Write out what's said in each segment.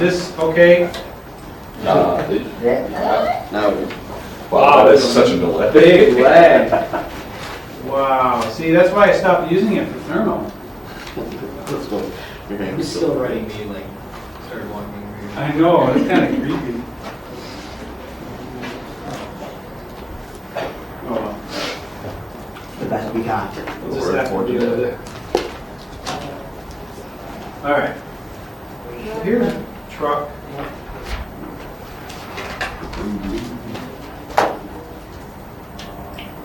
this okay? No. Wow, that's such a delay. Big lag. Wow. See, that's why I stopped using it for thermal. That's what your hand He's still writing me like started walking over here. I know, it's kind of creepy. Oh, well. The best we got. We'll just have to deal with it. All right. Here's a truck.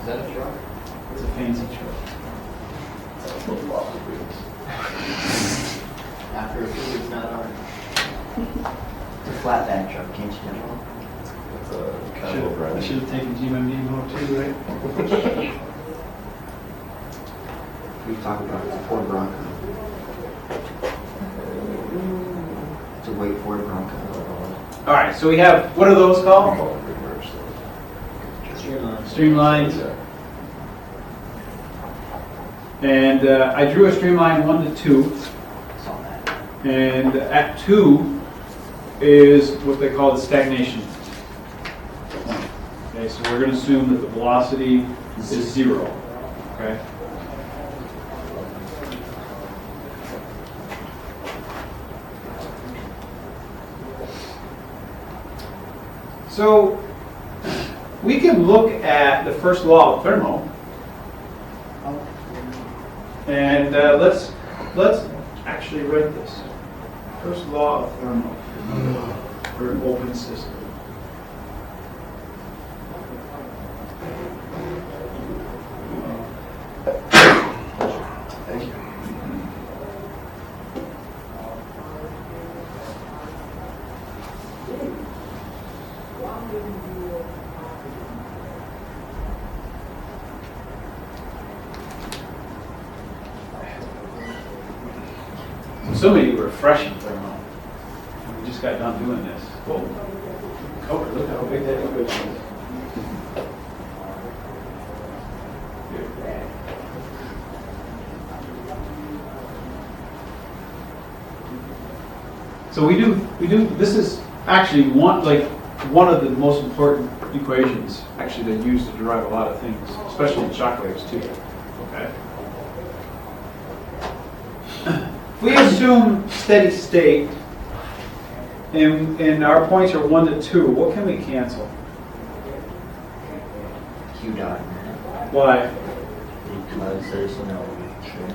Is that a truck? It's a fancy truck. After a few weeks, not ours. It's a flatbed truck, can't you tell? That's a casual I brand. should have taken GMD home too, right? We talked about it, it's a Ford Bronco. It's a white Ford Bronco. All right, so we have, what are those called? Streamline. Streamlines. And I drew a streamline 1 to 2. Saw that. And at 2 is what they call the stagnation point. Okay, so we're going to assume that the velocity is 0. Okay. So we can look at the first law of thermo, and let's actually write this. First law of thermo for an open system. Thank you. So many refreshing thermo. We just got done doing this. Whoa. Cover, look how big that equation is. So we do, this is actually one of the most important equations actually that used to derive a lot of things, especially in shock waves too. Okay. If we assume steady state and our points are 1 to 2, what can we cancel? Q dot. Why? Because there's no change.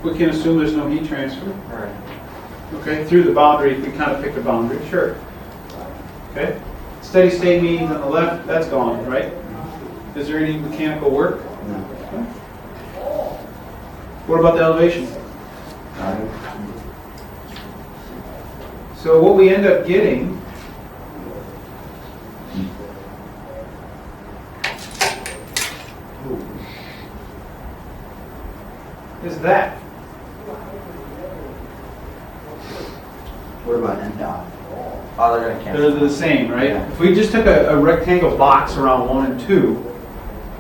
We can assume there's no heat transfer. Right. Okay, through the boundary, if we kind of pick the boundary, sure. Okay, steady state means on the left, that's gone, right? Is there any mechanical work? No. Okay. What about the elevation? So what we end up getting is that. What about N dot? Oh, they're gonna cancel. They're the same, right? Yeah. If we just took a rectangle box around 1 and 2,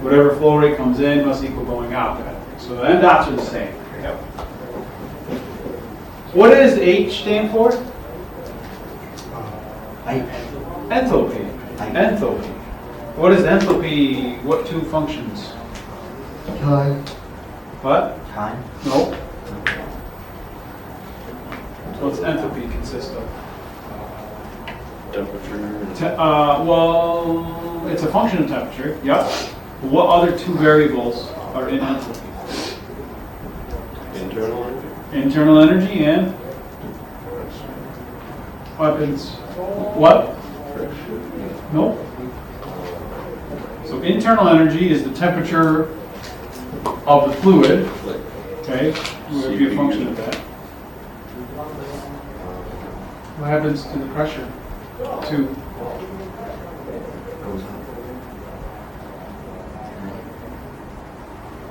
whatever flow rate comes in must equal going out. So the end dots are the same. Yep. What does H stand for? Height. Enthalpy. Height. Enthalpy. What is enthalpy? What two functions? Time. What? Time. Nope. What's enthalpy consist of? Temperature. Well, it's a function of temperature. Yep. What other two variables are in enthalpy? Internal energy. Internal energy and weapons. What? Nope. So internal energy is the temperature of the fluid. Okay, it would be a function of that. What happens to the pressure? Two.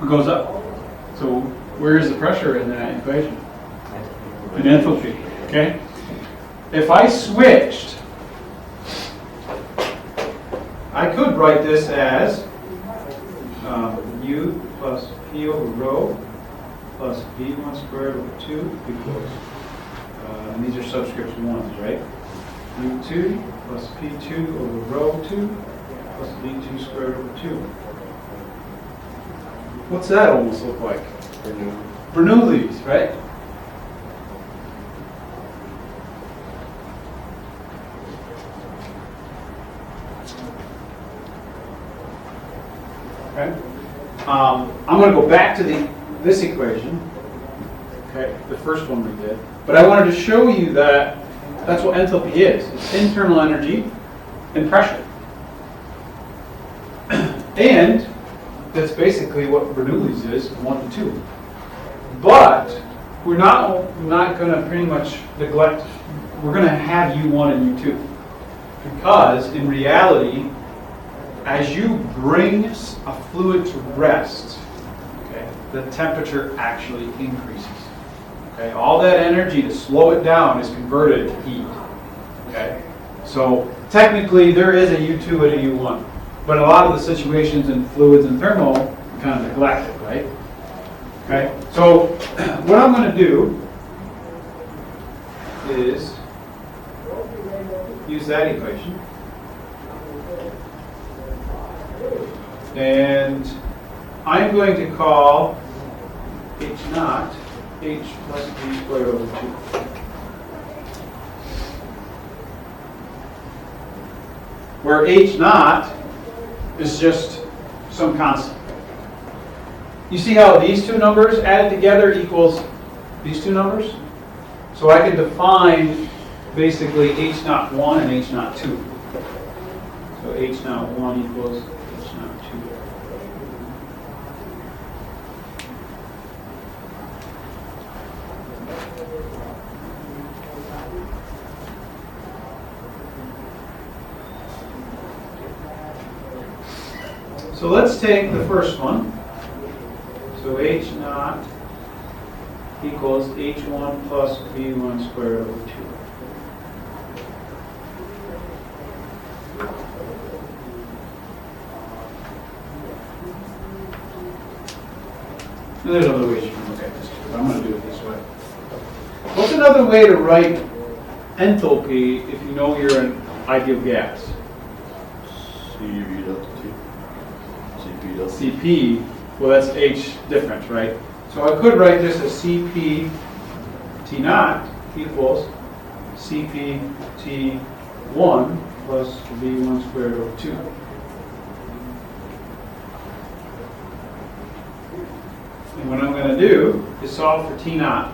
It goes up. So where is the pressure in that equation? In enthalpy. Okay. If I switched, I could write this as U plus P over rho plus V1 squared over 2 equals and these are subscription ones, right? U2 plus P2 over rho 2 plus V2 squared over 2. What's that almost look like? Bernoulli's, right? Okay. I'm going to go back to this equation. Okay, the first one we did. But I wanted to show you that that's what enthalpy is. It's internal energy and pressure. And that's basically what Bernoulli's is, 1 to 2. But we're not going to pretty much neglect, we're going to have U1 and U2. Because in reality, as you bring a fluid to rest, okay, the temperature actually increases. Okay, all that energy to slow it down is converted to heat. Okay, so technically there is a U2 and a U1, but a lot of the situations in fluids and thermal we kind of neglect it, right? Okay, so what I'm going to do is use that equation. And I'm going to call H naught H plus V squared over 2. Where H naught is just some constant. You see how these two numbers added together equals these two numbers? So I can define basically H naught 1 and H naught 2. So H naught 1 equals H naught 2. So let's take the first one. So H naught equals H1 plus V1 squared over 2. And there's other ways you can look at this, but I'm going to do it this way. What's another way to write enthalpy if you know you're an ideal gas? CV delta T. CP delta T. CP, well that's H difference, right? So I could write this as CP T naught equals CP T1 plus V1 squared over 2. And what I'm going to do is solve for T naught.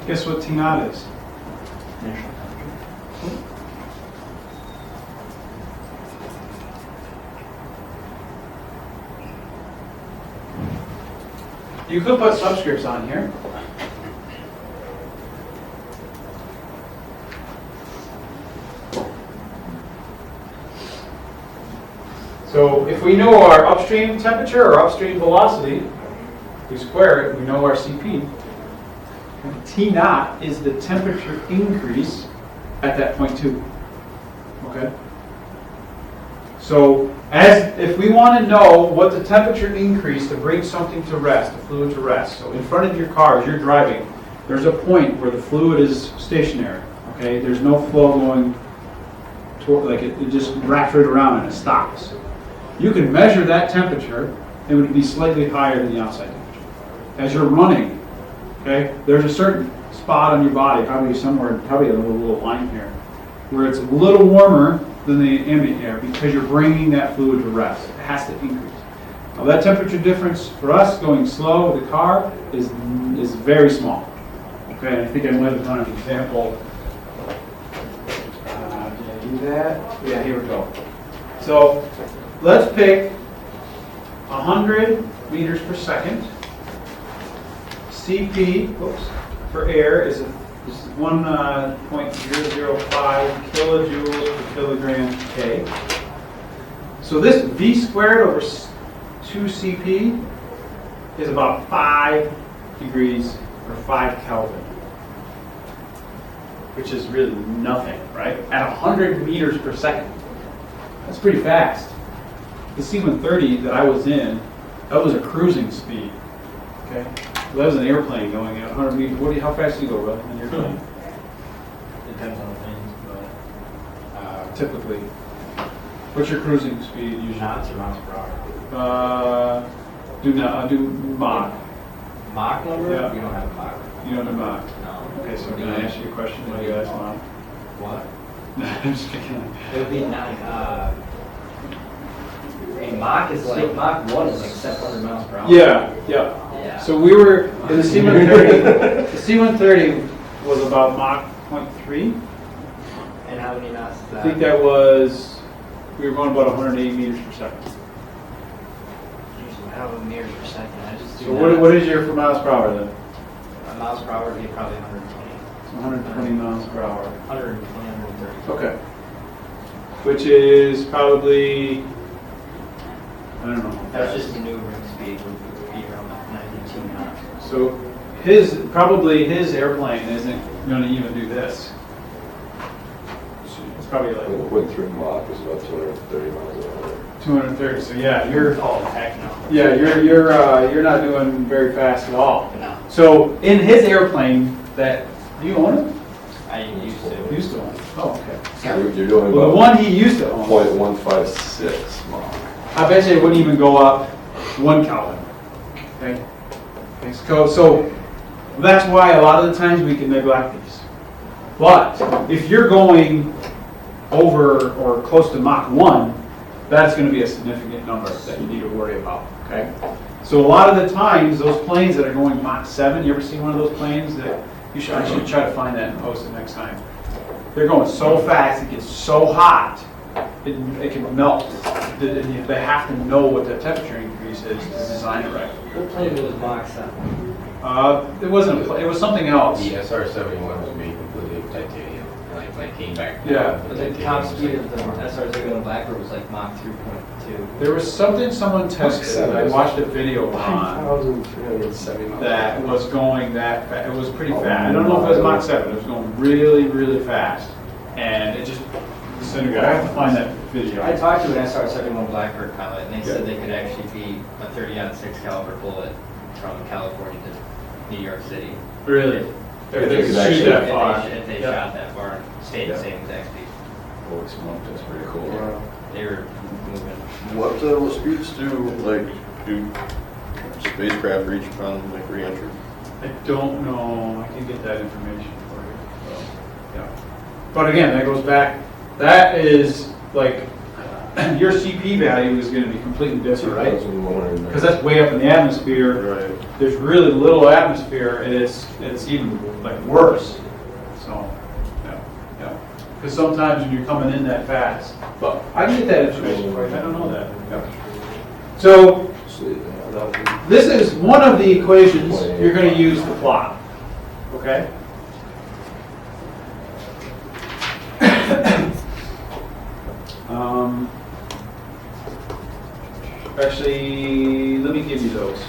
Guess what T naught is? You could put subscripts on here. So if we know our upstream temperature or upstream velocity, we square it, we know our CP. T naught is the temperature increase at that point 2. Okay? So if we want to know what the temperature increase to bring something to rest, a fluid to rest. So in front of your car as you're driving, there's a point where the fluid is stationary. Okay? There's no flow going toward, like it just wraps right around and it stops. You can measure that temperature, it would be slightly higher than the outside temperature. As you're running, okay, there's a certain spot on your body, probably somewhere, probably a little line here, where it's a little warmer than the ambient air because you're bringing that fluid to rest. It has to increase. Now that temperature difference for us going slow with the car is very small. Okay, and I think I might have done an example. Did I do that? Yeah, here we go. So let's pick 100 meters per second. CP, for air is 1.005 kilojoules per kilogram K. So this V squared over 2 CP is about 5 degrees or 5 Kelvin, which is really nothing, right? At 100 meters per second. That's pretty fast. The C-130 that I was in, that was a cruising speed. Okay, well, that was an airplane going at 100 meters. How fast do you go, Will, in your plane? Depends on the things, but Typically, what's your cruising speed usually? knots or miles per hour. Do Mach. Mach number? Yeah. We don't have a Mach. You don't do Mach. No. Okay, so can I ask you a question while you ask Mach? What? No, I'm just kidding. It would be 9. A Mach is like, Mach 1 is like 700 miles per hour. Yeah. Yeah. So we were in the C-130. The C-130 was about Mach 0.3. And how many knots is I that? think that was, we were going about 180 meters per second. Usually, I don't know meters per second. I just do So knots. what is your for miles per hour then? Miles per hour would be probably 120. So 120 miles per hour. 120, 130. Okay. Which is probably, I don't know. That's just maneuvering speed would be around 92 knots. So probably his airplane isn't going to even do this. It's probably like 1.3 Mach is about 230 miles an hour. 230. So yeah, you're Oh, heck no. yeah you're not doing very fast at all. No. So in his airplane that do you own it? I used to. Used to own it. Oh, okay. So you're doing Well, the about one he used to own, 0.156 Mach. I bet you it wouldn't even go up 1 Kelvin. Okay. So that's why a lot of the times we can neglect these. But if you're going over or close to Mach 1, that's going to be a significant number that you need to worry about. Okay. So a lot of the times, those planes that are going Mach 7, you ever seen one of those planes that I should try to find that and post it next time. They're going so fast, it gets so hot, it can melt. They have to know what the temperature increase is to design it right. What plane was Mach 7? It wasn't. It was something else. The SR-71 was made completely of titanium, like came back. Yeah. But the top speed of the SR-71 Blackbird was like Mach 3.2. There was something someone tested. I watched a video on 5,370 miles. that was going that fast. It was pretty fast. I don't know if it was Mach 7. It was going really, really fast, and it just disintegrated. I have to find that video. I talked to an SR-71 Blackbird pilot, and they said they could actually beat a 30-06 caliber bullet from California to New York City. Really, Yeah, if they they could could actually- shoot that far. If they Yeah. shot that far and stayed the same exact speed. Holy smoke, that's pretty cool. They were moving. What speeds do spacecraft reach upon re-entry? I don't know. I can get that information for you. So, yeah. But again, that goes back. That is like your CP value is going to be completely different, right? 2,100. Because that's way up in the atmosphere. Right. There's really little atmosphere, and it's even like worse. So, yeah. Because sometimes when you're coming in that fast, but I can get that information for you. I don't know that. Yeah. So this is one of the equations you're going to use to plot. Okay. Actually, let me give you those.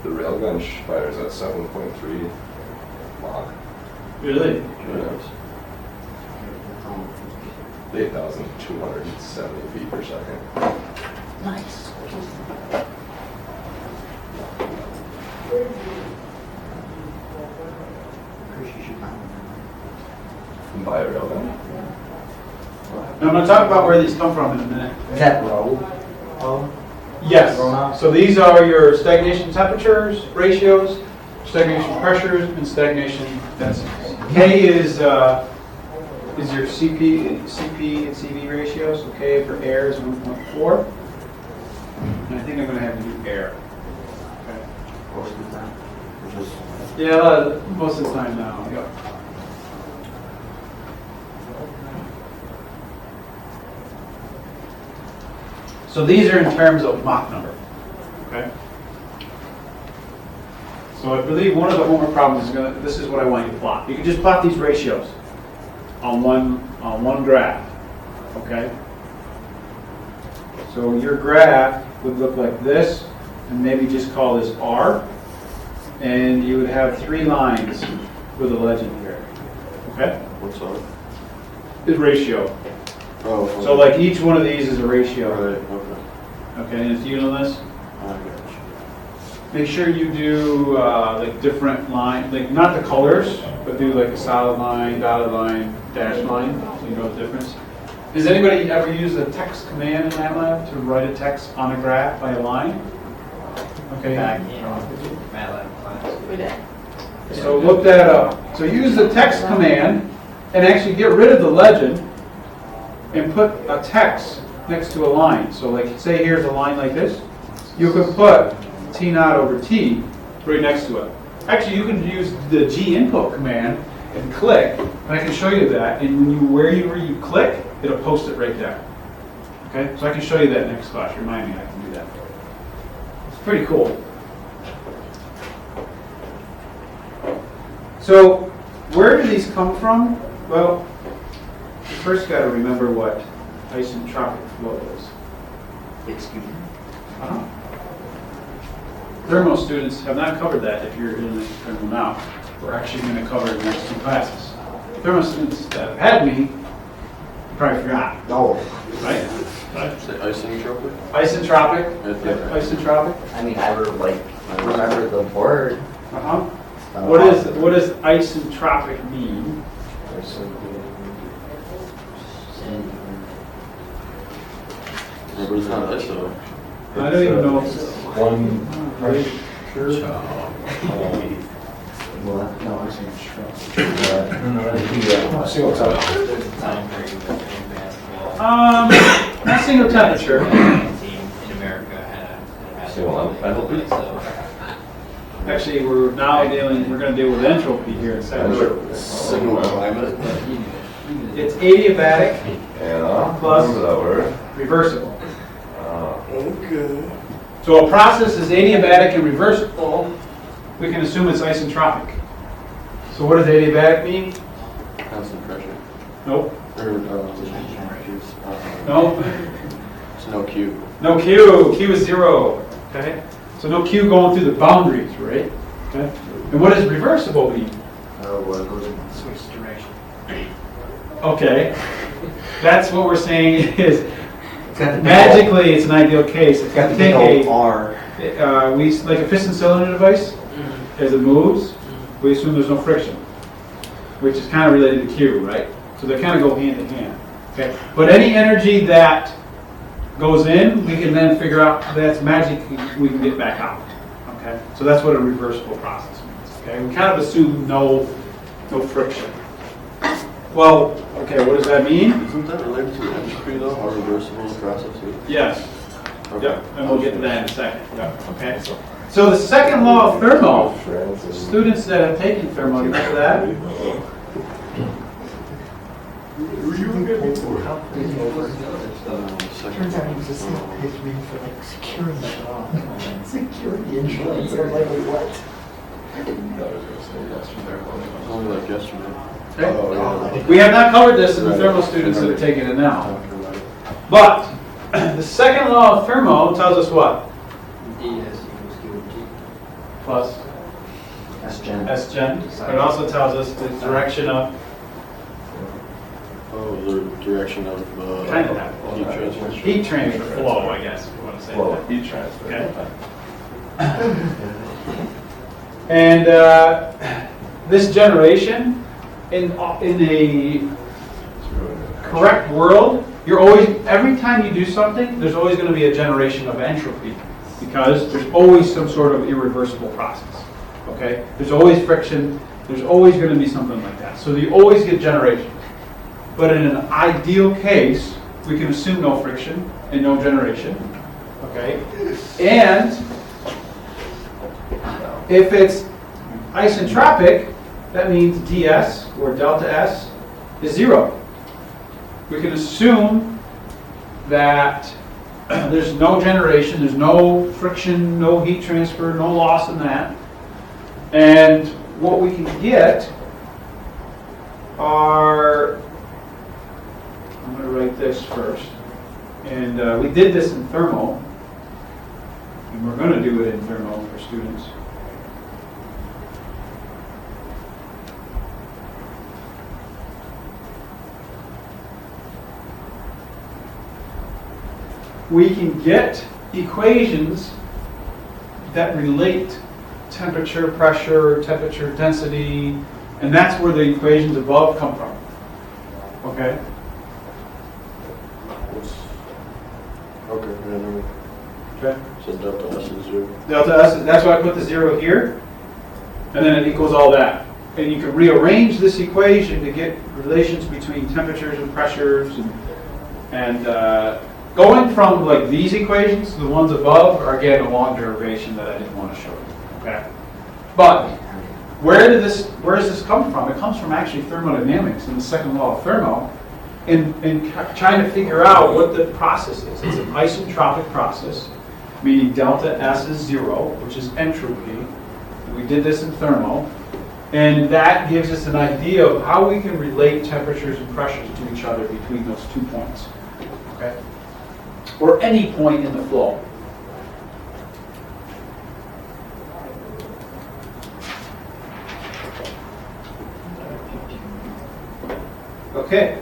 The railgun fires at 7.3 Mach. Really? Yes. 8,270 feet per second. Nice. By a railgun? Now, I'm going to talk about where these come from in a minute. Is that road? Yes. So these are your stagnation temperatures, ratios, stagnation pressures, and stagnation densities. K is your CP and CV ratios. So K for air is 1.4. And I think I'm going to have you do air. Okay. just. Yeah, most of the time now, yep. So these are in terms of Mach number, okay? So I believe one of the homework problems is this is what I want you to plot. You can just plot these ratios on one graph, okay? So your graph would look like this, and maybe just call this R, and you would have 3 lines with a legend here, okay? What's up? The ratio. Oh. So like each one of these is a ratio. Right, okay. Okay, and if you know this, I got you. make sure you do like different line, like not the colors, but do like a solid line, dotted line, dashed line, so you know the difference. Has anybody ever used a text command in MATLAB to write a text on a graph by a line? Okay. Back in MATLAB class. So look that up. So use the text command and actually get rid of the legend and put a text next to a line. So like say here's a line like this. You could put T naught over T right next to it. Actually you can use the G input command and click, and I can show you that, and when wherever you click, it'll post it right there. Okay? So I can show you that next class. Remind me I can do that. It's pretty cool. So, where do these come from? Well, you first got to remember what isentropic flow is. Excuse me. Uh-huh. Thermal students have not covered that if you're in the thermal now. We're actually going to cover it in the next 2 classes. Thermal students that have had me probably forgot, No. right? Say isentropic? Isentropic. That's Yep, right. isentropic. I mean, I remember the word. Uh-huh. What does isentropic mean? But it's not iso. I don't even know. One pressure. Well, no, it's in Single time. There's a time period in basketball. Not single temperature. The team in America had a Single basketball, so Actually, we're going to deal with entropy here in a second. Signal climate. It's adiabatic, Yeah. Plus- Remember that word. reversible. Okay. So a process is adiabatic and reversible. We can assume it's isentropic. So what does adiabatic mean? Constant pressure. Nope. Or, No. It's no Q. No Q. Q is 0. Okay. So no Q going through the boundaries, right? Okay. And what does reversible mean? Well, it goes in. switch direction. Okay. That's what we're saying is It's got the big magically it's an ideal case. If It's got the you big take old R. like a piston cylinder device, as it moves, we assume there's no friction, which is kind of related to Q, right? So they kind of go hand in hand. Okay. But any energy that goes in, we can then figure out that's magic we can get back out. Okay. So that's what a reversible process means. Okay. We kind of assume no friction. Well, okay, what does that mean? Isn't that related to entropy though? How reversible the process is? Yes. Okay. Yep, and we'll get to that in a second. Yep. Okay. So the second law of thermo, students that have taken thermo, you remember that? Turns out he was a snake pitchman for like security. Security insurance. I'm like, what? It's only like yesterday. Okay. Oh, yeah. We have not covered this in the thermo students that have taken it now. But the second law of thermo tells us what? D is equals Q of T. Plus That's Jen. S gen. But it also tells us the direction of Oh, the direction of kind of that heat transfer. heat transfer flow, I guess, if you want to say Well, that. heat transfer. Okay. And this generation, in a correct world, you're always, every time you do something, there's always going to be a generation of entropy because there's always some sort of irreversible process. Okay? There's always friction. There's always going to be something like that. So you always get generation. But in an ideal case, we can assume no friction and no generation. Okay? And if it's isentropic, that means ds, or delta S, is 0. We can assume that there's no generation, there's no friction, no heat transfer, no loss in that. And what we can get are, I'm going to write this first. And we did this in thermal, and we're going to do it in thermal for students. We can get equations that relate temperature, pressure, temperature, density, and that's where the equations above come from. Okay? Okay, yeah, no. Okay. So delta S is 0. Delta S, that's why I put the 0 here, and then it equals all that. And you can rearrange this equation to get relations between temperatures and pressures, and going from like these equations to the ones above are again a long derivation that I didn't want to show you. Okay, but where does this come from? It comes from actually thermodynamics and the second law of thermo, and trying to figure out what the process is. It's an isentropic process, meaning delta S is 0, which is entropy. We did this in thermo, and that gives us an idea of how we can relate temperatures and pressures to each other between those 2 points. Okay, or any point in the flow. Okay.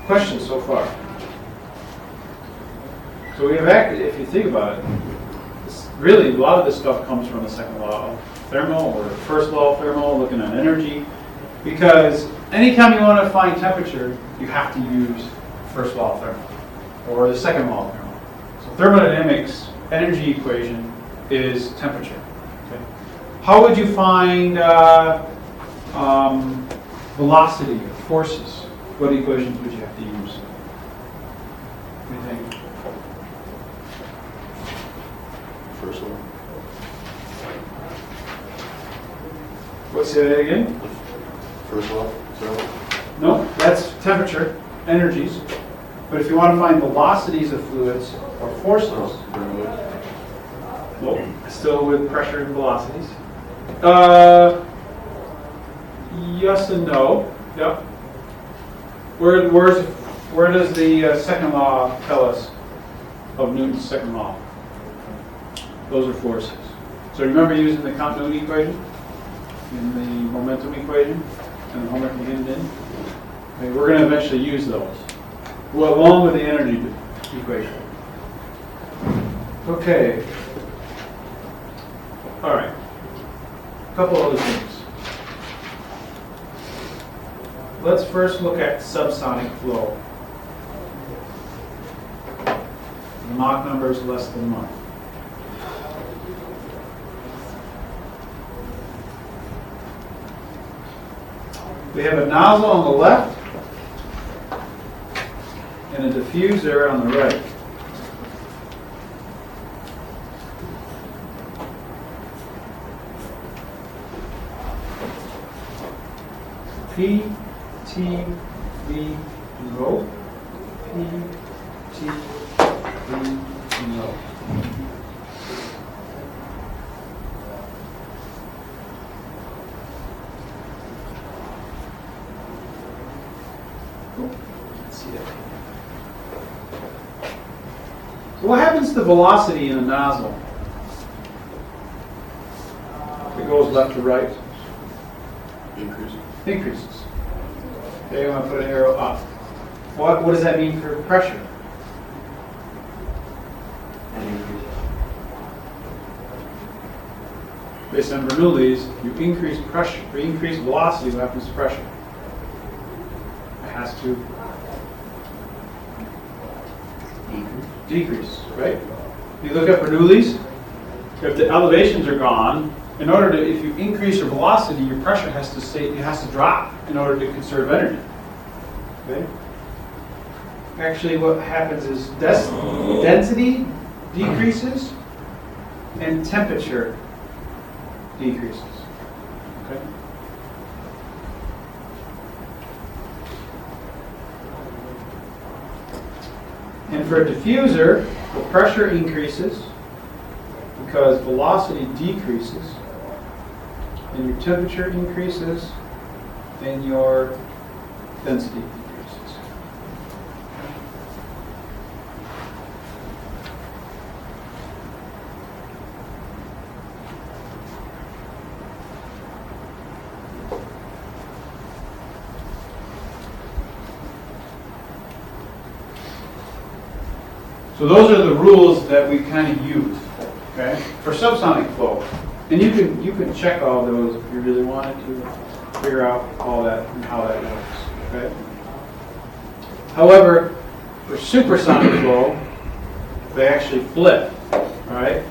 Questions so far? So we have actually, if you think about it, really a lot of this stuff comes from the second law of thermal or first law of thermal, looking at energy, because anytime you want to find temperature, you have to use first law of thermal or the second law of thermal. So thermodynamics energy equation is temperature. Okay. How would you find velocity or forces? What equations would you have to use? What do you think? First one. What's that again? First law. So. No, that's temperature, energies. But if you want to find velocities of fluids or forces, well, still with pressure and velocities. Yes and no. Yep. Where does the second law tell us of Newton's second law? Those are forces. So remember using the continuity equation in the momentum equation and the homework you handed in? Okay, we're going to eventually use those, well, along with the energy equation. Okay. All right. A couple other things. Let's first look at subsonic flow. The Mach number is less than 1. We have a nozzle on the left and a diffuser on the right. P, T, V, rho. P, T, V, rho. Let's see that. So what happens to velocity in a nozzle? It goes left to right. Increase. Increases. Okay, I'm going to put an arrow up. What does that mean for pressure? Based on Bernoulli's, you increase pressure, or increase velocity, what happens to pressure? It has to decrease, right? If you look at Bernoulli's, if the elevations are gone, in order to, if you increase your velocity, your pressure has to stay, it has to drop in order to conserve energy. Okay? Actually, what happens is density decreases and temperature decreases. Okay? And for a diffuser, the pressure increases because velocity decreases, and your temperature increases, and your density decreases. So those are the rules that we kind of use, okay, for subsonic flow. And you can check all those if you really wanted to figure out all that and how that works, okay? However, for supersonic flow, they actually flip, all right?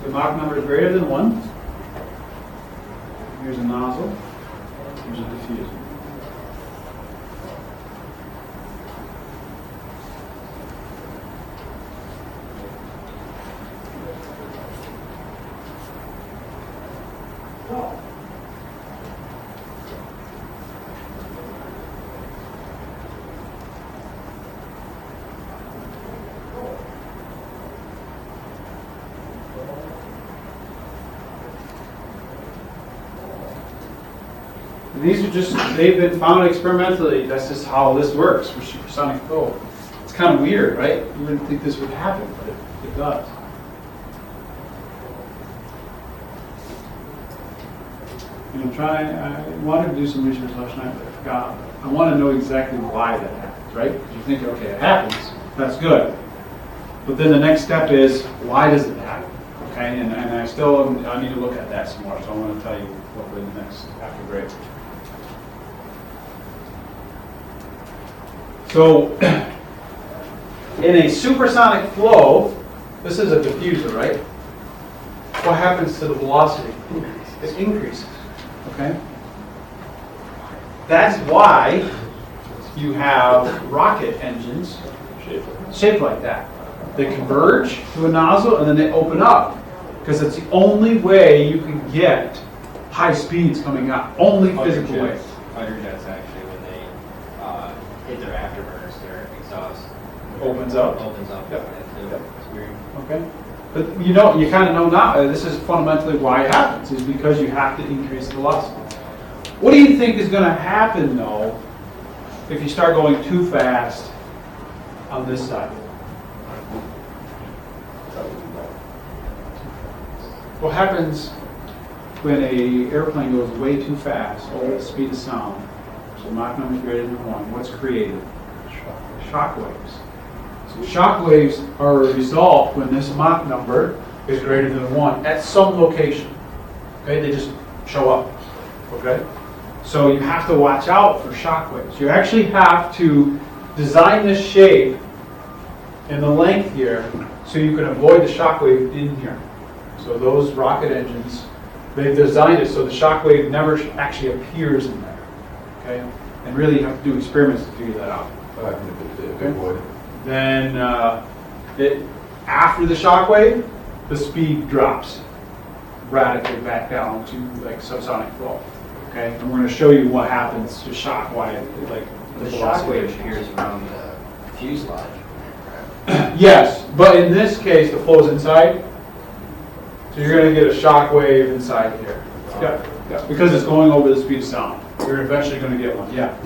The Mach number is greater than 1. Here's a nozzle, here's a diffuser. These are just, they've been found experimentally, that's just how this works for supersonic flow. It's kind of weird, right? You wouldn't think this would happen, but it does. And I wanted to do some research last night, but I forgot. I want to know exactly why that happens, right? Because you think, okay, it happens, that's good. But then the next step is, why does it happen? Okay, and I need to look at that some more, so I want to tell you what the next after break. So, in a supersonic flow, this is a diffuser, right? What happens to the velocity? It increases, okay? That's why you have rocket engines shaped like that. They converge to a nozzle and then they open up, because it's the only way you can get high speeds coming up, only physical way. Fighter jets actually, when they hit their afterburners, their exhaust Opens up. Yep. Yep. It's weird. Okay? But you kind of know now, this is fundamentally why it happens, is because you have to increase the velocity. What do you think is going to happen, though, if you start going too fast on this side? What happens when an airplane goes way too fast, over the speed of sound? So Mach number is greater than 1. What's created? Shock waves. So shock waves are a result when this Mach number is greater than 1 at some location. Okay, they just show up. Okay, so you have to watch out for shock waves. You actually have to design this shape in the length here so you can avoid the shock wave in here. So those rocket engines, they've designed it so the shock wave never actually appears in there. Okay, and really you have to do experiments to figure that out. If it would. Then after the shock wave, the speed drops radically back down to like subsonic flow. Okay, and we're going to show you what happens to shock wave, like The shock wave appears around the fuselage. Yes, but in this case, the flow's inside, so you're going to get a shock wave inside here. Yeah, because it's going over the speed of sound. You're eventually going to get one. Yeah.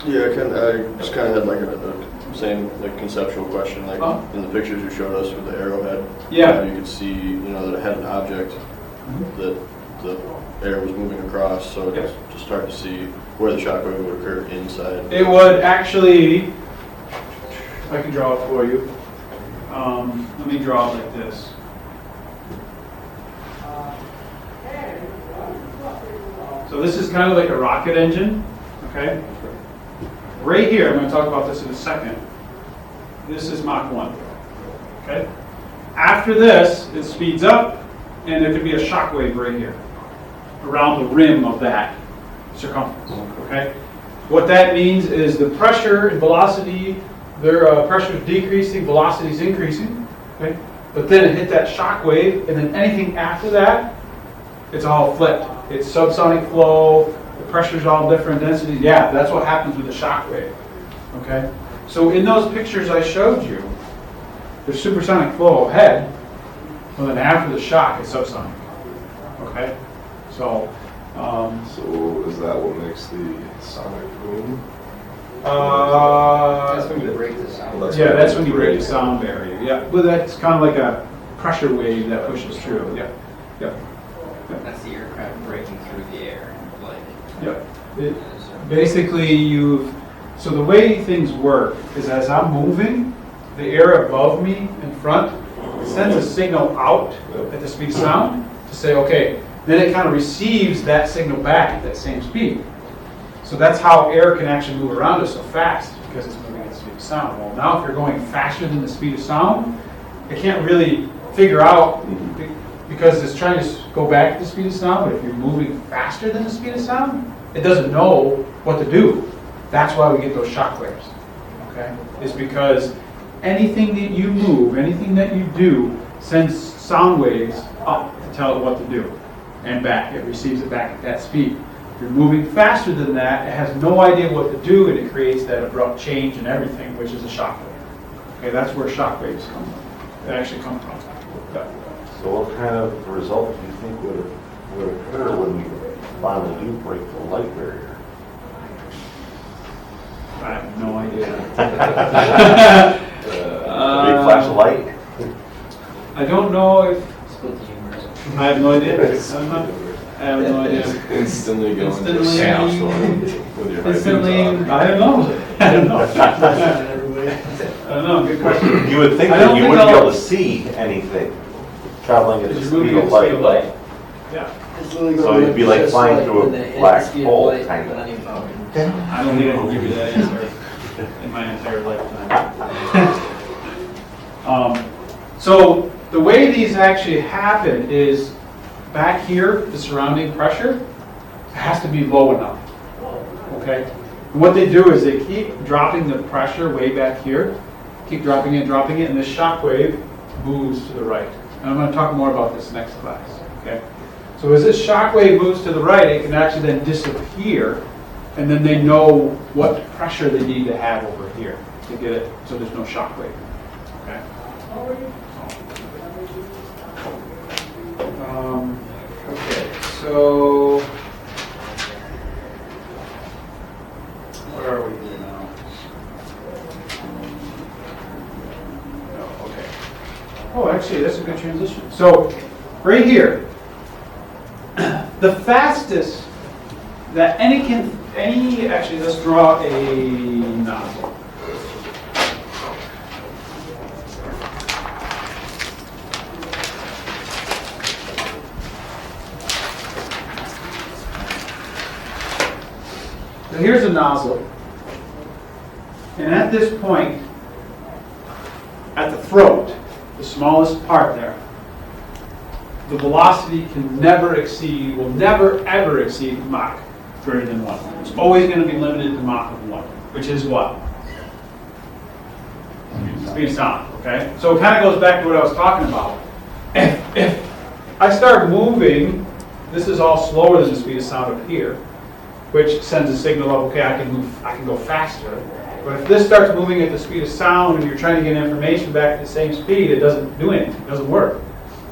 Yeah, I just kind of had like a same like conceptual question, like in the pictures you showed us with the arrowhead. Yeah. You could see, that it had an object that the air was moving across, so it's just hard to see where the shock wave would occur inside. It would actually, I can draw it for you. Let me draw it like this. So this is kind of like a rocket engine, okay? Right here, I'm going to talk about this in a second. This is Mach 1, okay? After this, it speeds up, and there could be a shock wave right here, around the rim of that circumference, okay? What that means is the pressure and velocity, their pressure is decreasing, velocity is increasing, okay? But then it hit that shock wave, and then anything after that, it's all flipped. It's subsonic flow, the pressure's all different densities. Yeah, that's what happens with a shock wave, okay? So in those pictures I showed you, there's supersonic flow ahead, and then after the shock, it's subsonic, okay? So, So is that what makes the sonic boom? That's when you break the sound. Well, yeah, that's when you break the sound barrier, yeah. But that's kind of like a pressure wave that pushes through, yeah, yeah. That's the aircraft breaking through the air, like. Yep. Basically, so the way things work is as I'm moving, the air above me in front sends a signal out at the speed of sound to say, okay, then it kind of receives that signal back at that same speed. So that's how air can actually move around us so fast, because it's moving at the speed of sound. Well, now if you're going faster than the speed of sound, it can't really figure out, because it's trying to go back at the speed of sound, but if you're moving faster than the speed of sound, it doesn't know what to do. That's why we get those shock waves, okay? It's because anything that you move, anything that you do, sends sound waves up to tell it what to do, and back. It receives it back at that speed. If you're moving faster than that, it has no idea what to do, and it creates that abrupt change in everything, which is a shock wave. Okay, that's where shock waves come from. They actually come from. Yeah. So what kind of result do you think would occur when we finally do break the light barrier? I have no idea. Big flash of light? I don't know if, Split the universe. I have no idea. I have no idea. Instantly going to a Instantly- sandstorm with your high Instantly, beams on. I don't know. I don't know. I don't know, good question. You would think I don't that you think wouldn't be I'll- able to see anything traveling at the Because you're speed moving of at the speed of light. light. Yeah. So you'd be like flying through a black hole, kind of. I don't think I can give you that answer in my entire lifetime. So the way these actually happen is back here, the surrounding pressure has to be low enough. Okay? And what they do is they keep dropping the pressure way back here, keep dropping it, and this shock wave moves to the right. And I'm going to talk more about this next class. Okay? So as this shock wave moves to the right, it can actually then disappear, and then they know what pressure they need to have over here to get it so there's no shock wave. Okay? Okay, so where are we here now? Oh, okay. Oh, actually, that's a good transition. So, right here, the fastest that actually, let's draw a nozzle. So here's a nozzle, and at this point, at the throat, the smallest part there, the velocity can never exceed, will never ever exceed Mach greater than 1. It's always going to be limited to Mach of 1, which is what? Speed of sound, okay? So it kind of goes back to what I was talking about. If I start moving, this is all slower than the speed of sound up here, which sends a signal of, okay, I can go faster. But if this starts moving at the speed of sound and you're trying to get information back at the same speed, it doesn't do anything, it doesn't work.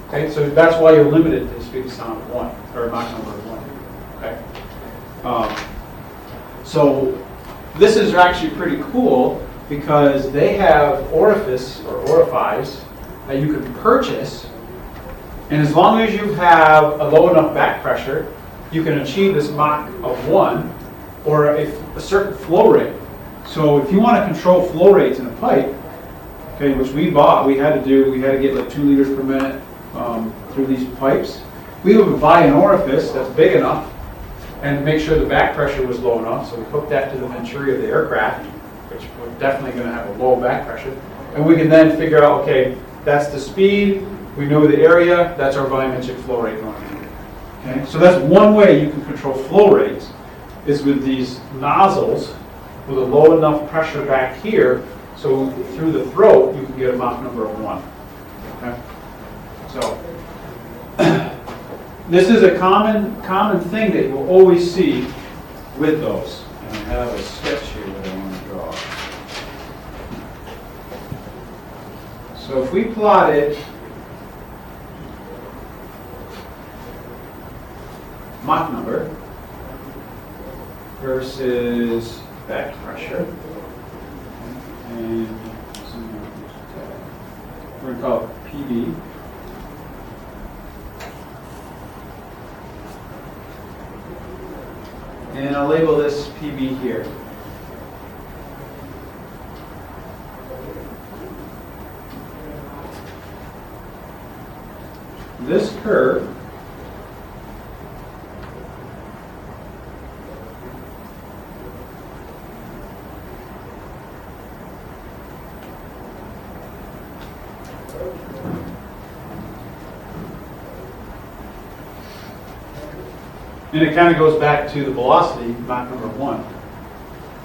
Okay, so that's why you're limited to the speed of sound of 1, or Mach number of 1. Okay. So this is actually pretty cool because they have orifices that you can purchase, and as long as you have a low enough back pressure, you can achieve this Mach of 1 or a certain flow rate. So if you want to control flow rates in a pipe, okay, which we had to get like 2 liters per minute through these pipes. We would buy an orifice that's big enough and make sure the back pressure was low enough. So we hooked that to the venturi of the aircraft, which we're definitely going to have a low back pressure. And we can then figure out, okay, that's the speed, we know the area, that's our volumetric flow rate going in. Okay, so that's one way you can control flow rates, is with these nozzles with a low enough pressure back here, so through the throat you can get a Mach number of 1. Okay? So this is a common thing that you'll always see with those. And I have a sketch here that I want to draw. So if we plotted Mach number versus back pressure, and we're going to call it PB. And I'll label this PB here. This curve and it kind of goes back to the velocity, Mach number 1.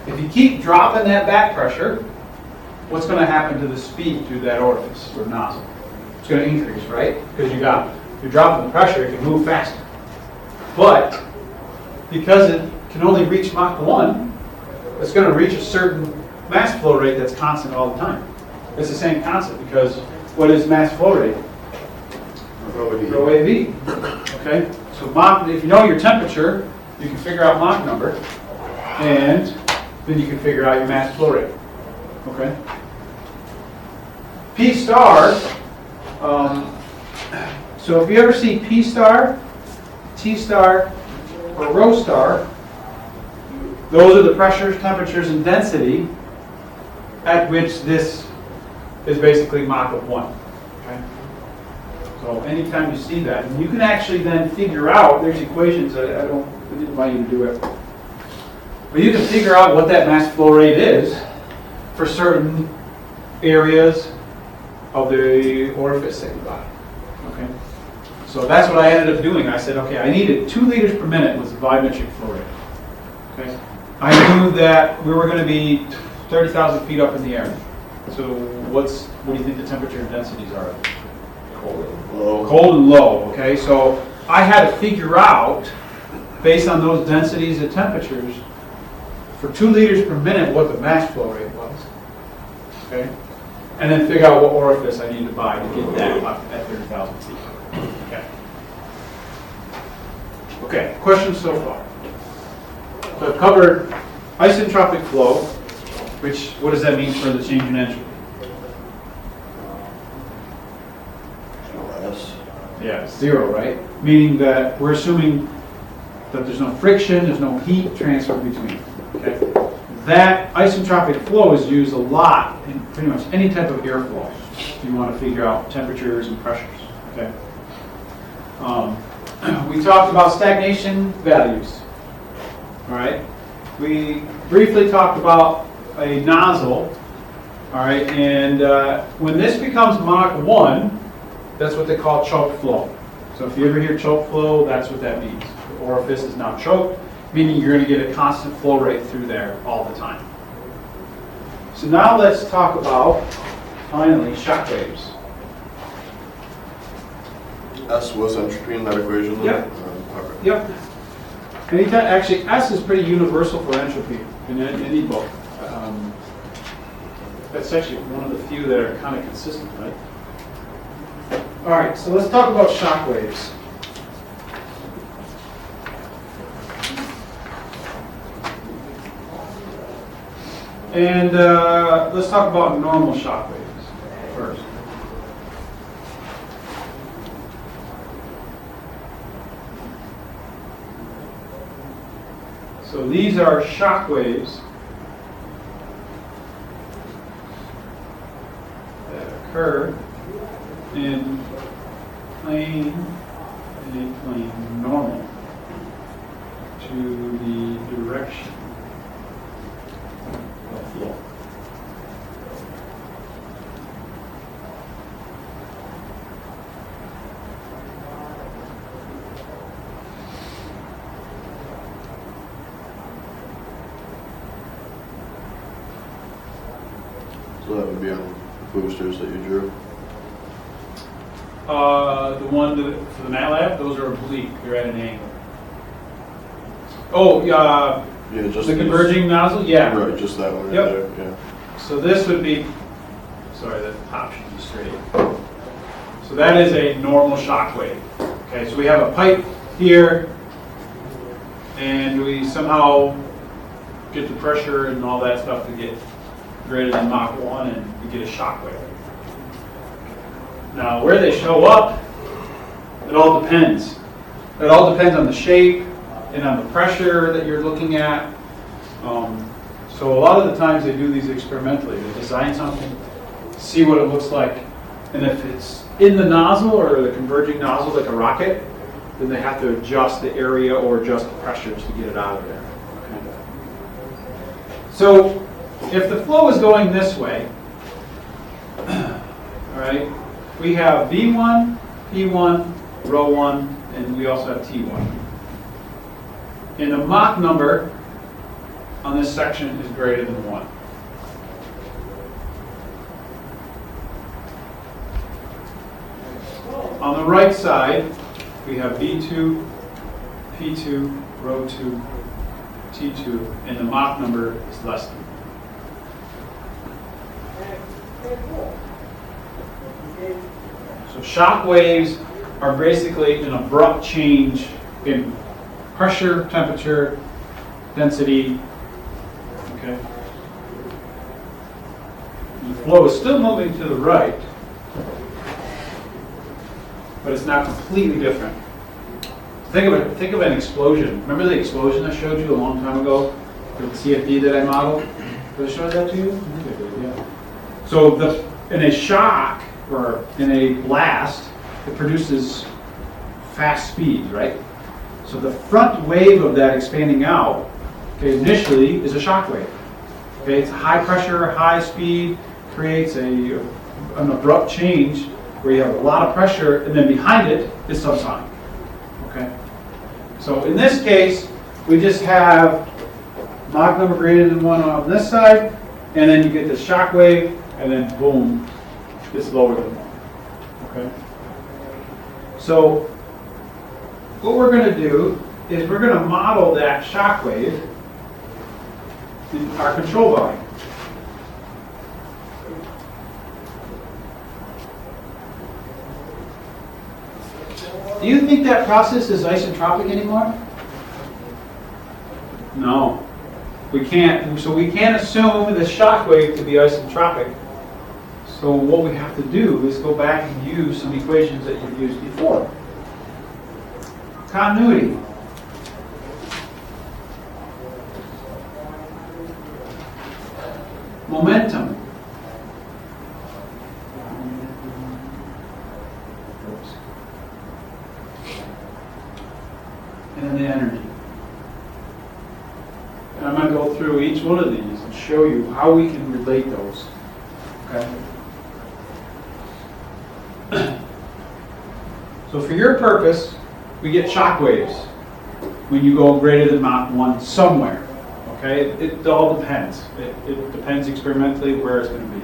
If you keep dropping that back pressure, what's going to happen to the speed through that orifice or nozzle? It's going to increase, right? Because you're dropping the pressure, it can move faster. But because it can only reach Mach 1, it's going to reach a certain mass flow rate that's constant all the time. It's the same constant because what is mass flow rate? Rho AV. Okay? So Mach, if you know your temperature, you can figure out Mach number, and then you can figure out your mass flow rate. Okay? P star, so if you ever see P star, T star, or rho star, those are the pressures, temperatures, and density at which this is basically Mach of 1. Okay? So anytime you see that, and you can actually then figure out, there's equations, I didn't want you to do it, but you can figure out what that mass flow rate is for certain areas of the orifice that you got. Okay? So that's what I ended up doing. I said, okay, I needed 2 liters per minute was the volumetric flow rate. Okay? I knew that we were going to be 30,000 feet up in the air. So what do you think the temperature and densities are? Cold and low. Cold and low, okay? So I had to figure out, based on those densities and temperatures, for 2 liters per minute what the mass flow rate was. Okay? And then figure out what orifice I need to buy to get that up at 30,000 feet. Okay. Okay, questions so far? So I've covered isentropic flow, which, what does that mean for the change in entropy? Yes. Yeah, 0, right? Meaning that we're assuming that there's no friction, there's no heat transfer between. Okay? That isentropic flow is used a lot in pretty much any type of airflow. If you want to figure out temperatures and pressures. Okay? We talked about stagnation values. All right? We briefly talked about a nozzle. All right? And when this becomes Mach 1, that's what they call choked flow. So if you ever hear choked flow, that's what that means. The orifice is now choked, meaning you're going to get a constant flow rate through there all the time. So now let's talk about, finally, shock waves. S was entropy in that equation? Then? Yep. Okay. Yep. Anytime, actually, S is pretty universal for entropy in any book. That's actually one of the few that are kind of consistent, right? All right, so let's talk about shock waves. And let's talk about normal shock waves first. So these are shock waves that occur in a plane normal to the direction of flow. So that would be on the boosters that you drew. The one for the MATLAB, those are oblique, they're at an angle. Oh, Yeah, just the these- converging nozzle, yeah. Right, just that one right Yep. there, yeah. So this would be, sorry, the top should be straight. So that is a normal shock wave. Okay, so we have a pipe here, and we somehow get the pressure and all that stuff to get greater than Mach 1, and we get a shock wave. Now, where they show up, it all depends. It all depends on the shape and on the pressure that you're looking at. So a lot of the times they do these experimentally. They design something, see what it looks like, and if it's in the nozzle or the converging nozzle like a rocket, then they have to adjust the area or adjust the pressures to get it out of there. Okay. So if the flow is going this way, all right, we have V1, P1, rho 1, and we also have T1. And the Mach number on this section is greater than 1. On the right side, we have V2, P2, rho 2, T2, and the Mach number is less than 1. So shock waves are basically an abrupt change in pressure, temperature, density. Okay. The flow is still moving to the right, but it's now completely different. Think of an explosion. Remember the explosion I showed you a long time ago? The CFD that I modeled? Did I show that to you? I think I did, yeah. So in a shock, or in a blast, it produces fast speed, right? So the front wave of that expanding out, okay, initially is a shock wave. Okay, it's high pressure, high speed, creates an abrupt change where you have a lot of pressure, and then behind it is subsonic. Okay? So in this case, we just have Mach number greater than 1 on this side, and then you get the shock wave, and then boom, it's lower than 1. Okay? So what we're going to do is we're going to model that shock wave in our control volume. Do you think that process is isentropic anymore? No. We can't. So we can't assume the shock wave to be isentropic. So what we have to do is go back and use some equations that you've used before. Continuity. Momentum. And then the energy. And I'm going to go through each one of these and show you how we can relate those. Okay? So for your purpose, we get shock waves when you go greater than Mach 1 somewhere. Okay? It all depends. It depends experimentally where it's going to be.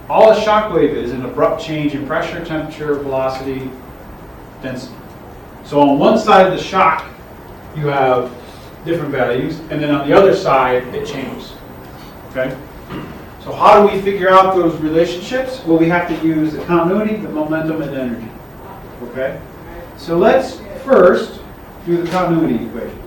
All a shock wave is an abrupt change in pressure, temperature, velocity, density. So on one side of the shock, you have different values, and then on the other side, it changes. Okay? So how do we figure out those relationships? Well, we have to use the continuity, the momentum, and the energy. Okay? So let's first do the continuity equation.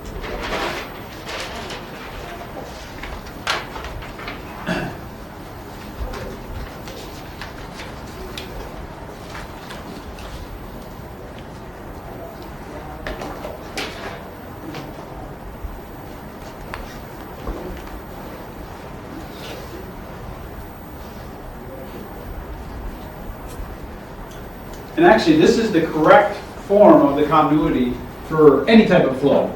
And actually, this is the correct form of the continuity for any type of flow.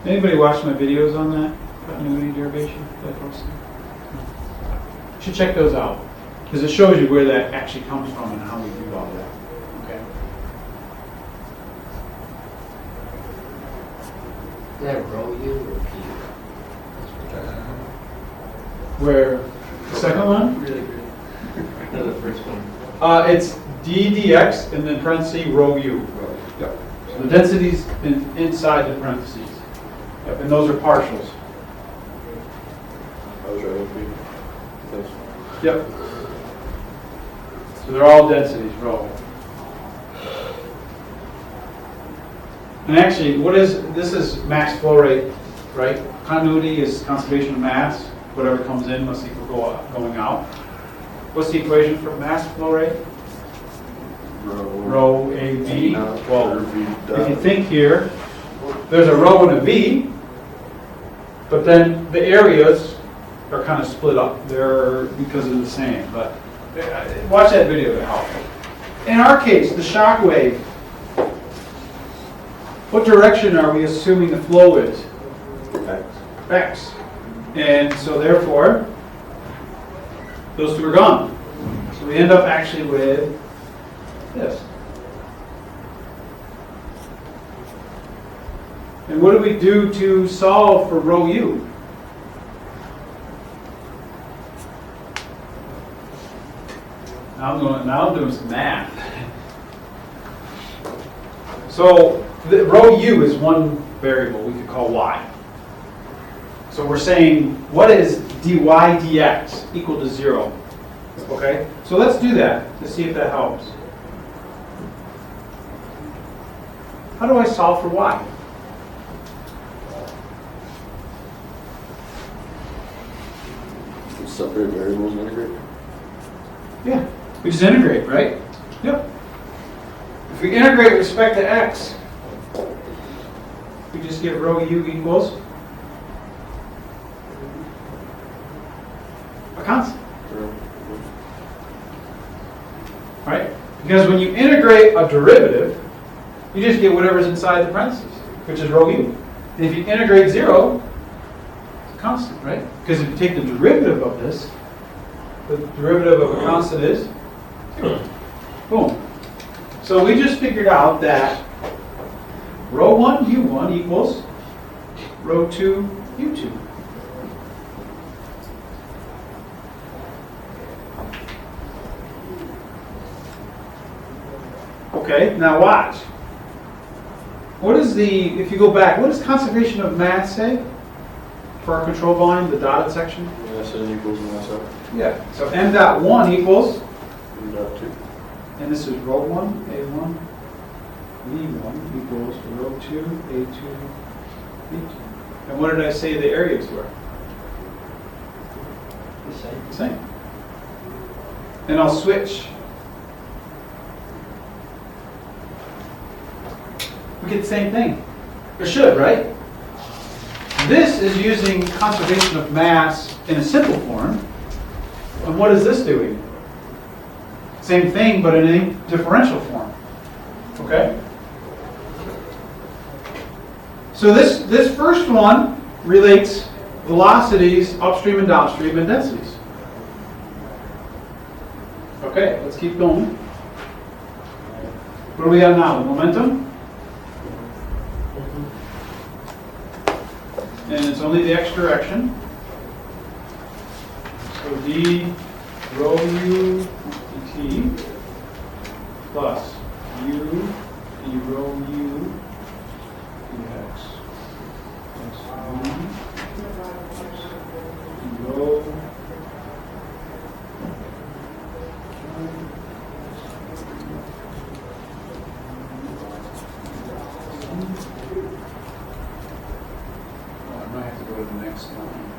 Anybody watch my videos on that continuity derivation that I posted? You should check those out, because it shows you where that actually comes from and how we do all that. Okay. Is that rho U or P? Where, the second one? Really good. No, the first one. It's ddx and then parentheses rho u. Yep. So the density's inside the parentheses. Yep, and those are partials. I was right, Thanks. Yep. So they're all densities, rho. And actually, this is mass flow rate, right? Continuity is conservation of mass. Whatever comes in must equal going out. What's the equation for mass flow rate? Rho AV. Well, if you think here, there's a rho and a V, but then the areas are kind of split up. They're because of the same. But watch that video to help. In our case, the shock wave. What direction are we assuming the flow is? X. X. And so therefore, those two are gone. So we end up actually with this. And what do we do to solve for rho u? Now I'm doing some math. So the rho u is one variable we could call y. So we're saying, what is dy dx equal to 0? Okay, so let's do that to see if that helps. How do I solve for y? Separate variables and integrate. Yeah, we just integrate, right? Yep. If we integrate with respect to x, we just get rho u equals a constant. Right? Because when you integrate a derivative, you just get whatever's inside the parentheses, which is rho u. And if you integrate 0, it's a constant, right? Because if you take the derivative of this, the derivative of a constant is 0. Boom. So we just figured out that rho 1 u1 equals rho 2 u2. Okay, now watch. What is the, if you go back, what does conservation of mass say for our control volume, the dotted section? Mass in equals mass out. Yeah, so m dot 1 equals, M dot 2. and this is rho 1, a1, v1 equals rho 2, a2, v2. And what did I say the areas were? The same. The same. And I'll switch. We get the same thing. Or should, right? This is using conservation of mass in a simple form. And what is this doing? Same thing, but in a differential form. Okay? So this first one relates velocities upstream and downstream and densities. Okay, let's keep going. What do we have now? The momentum? And it's only the x direction. So d rho u dt plus u d rho u dx plus v d rho I might have to go to the next line.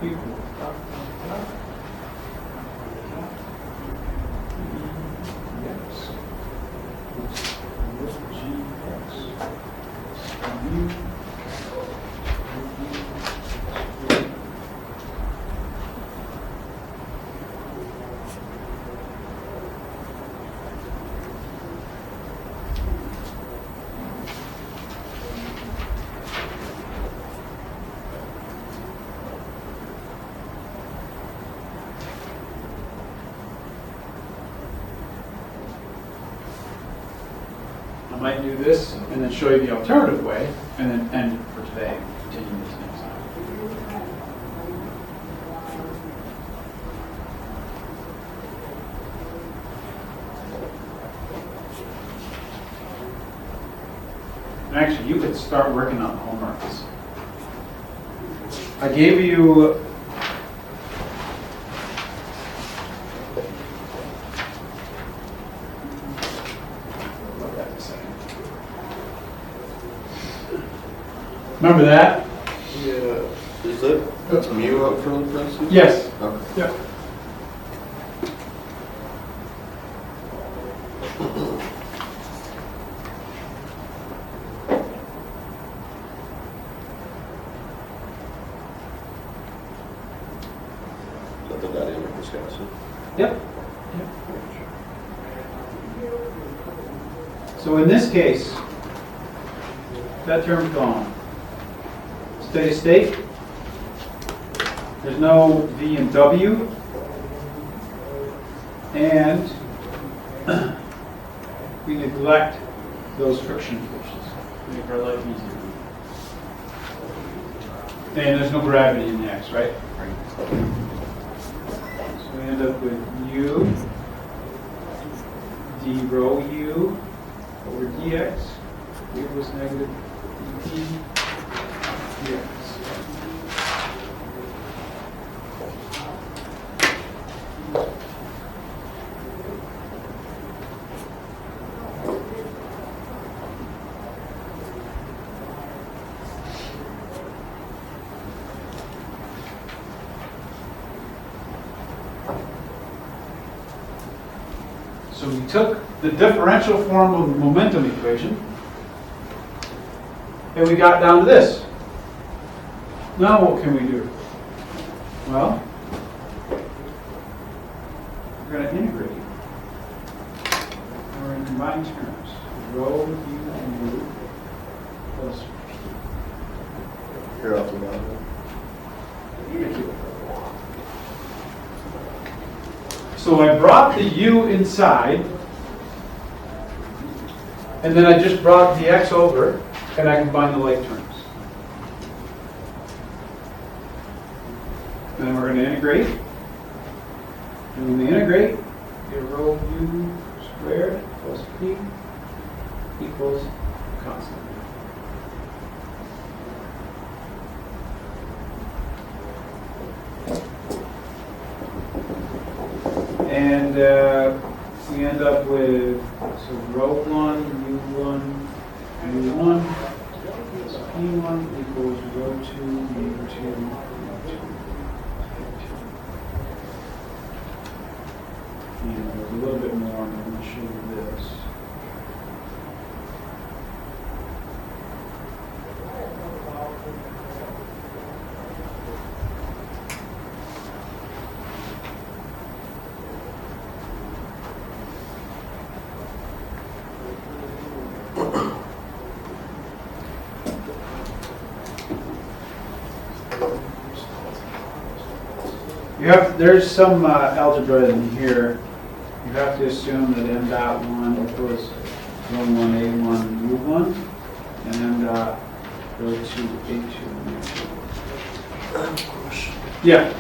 Equal. Yes. I might do this and then show you the alternative way and then end for today. Continue this next time. actually, you could start working on homeworks. I gave you remember that? Yeah. That's mu up front, for instance? Yes. Okay. Yep. Is that the dynamic viscosity? Yep. So in this case, that term's gone. Steady state. There's no V and W. And we neglect those friction forces. Make our life easier. And there's no gravity in the X, right? So we end up with U d rho U over dx. U was negative dt dx. So we took the differential form of the momentum equation and we got down to this. Now what can we do? Well, we're going to integrate. We're in combined terms. Rho u and u plus p. Here off the bottom. So I brought the u inside, and then I just brought the x over, and I combine the like terms. Then we're going to integrate. And when we integrate, we get rho u squared plus p equals constant. And we end up with, so rho 1, u1, u1, plus p1 equals rho 2, u2, u2. And there's a little bit more, I'm going to show you this. There's some algebra in here. You have to assume that m dot 1 equals rho 1 a1 u1 and m dot rho 2 a2 u2. Yeah.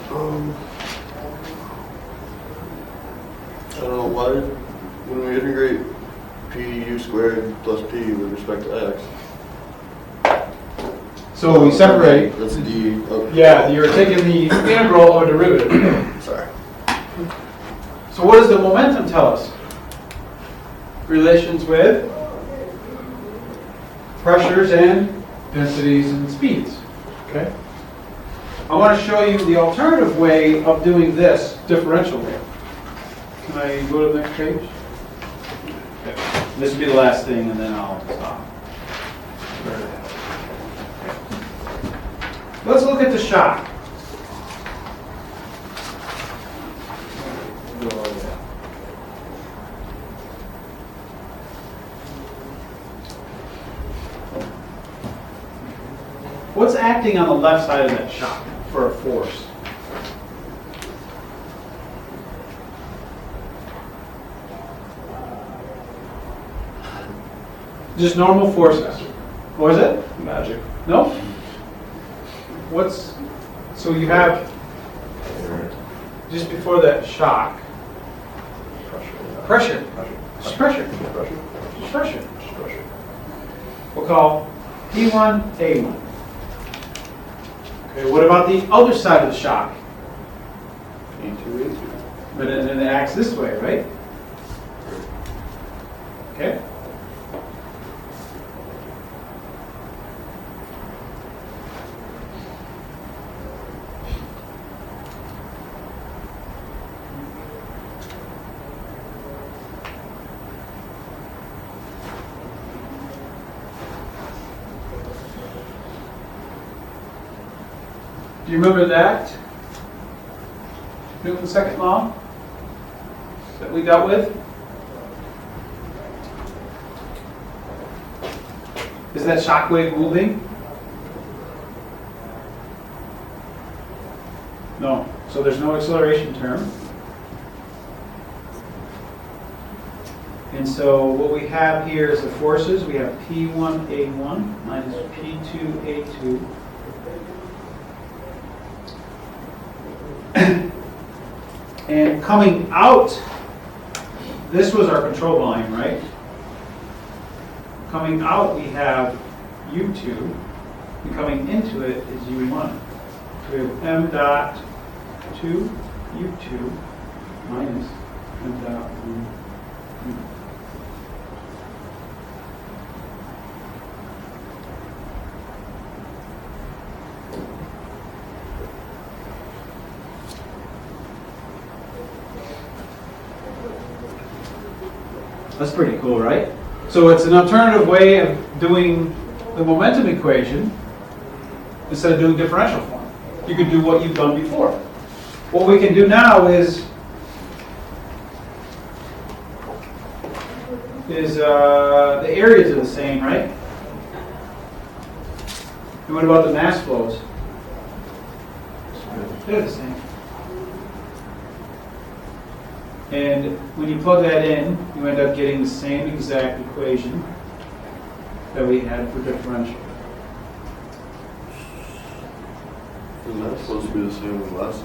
I don't know why, when we integrate pu squared plus p with respect to x. So we separate. That's d. Oh. Yeah, you're taking the integral or derivative. Sorry. So what does the momentum tell us? Relations with pressures and densities and speeds. Okay. I want to show you the alternative way of doing this differential way. Can I go to the next page? Okay. This will be the last thing, and then I'll stop. Let's look at the shock. What's acting on the left side of that shock for a force? Just normal forces. What is it? Magic. No? What's, so you have, just before that shock, pressure. Just pressure. Just pressure. We'll call P1, A1. Okay, what about the other side of the shock? E2, A2. But then it acts this way, right? Okay. Do you remember that? Newton's second law that we dealt with? Is that shock wave moving? No. So there's no acceleration term. And so what we have here is the forces. We have P1A1 minus P2A2. And coming out, this was our control volume, right? Coming out, we have U2, and coming into it is U1. So we have M dot 2 U2 minus M dot 1 U. That's pretty cool, right? So it's an alternative way of doing the momentum equation instead of doing differential form. You could do what you've done before. What we can do now is the areas are the same, right? And what about the mass flows? They're the same. And when you plug that in, you end up getting the same exact equation that we had for differential. Isn't that supposed to be the same as last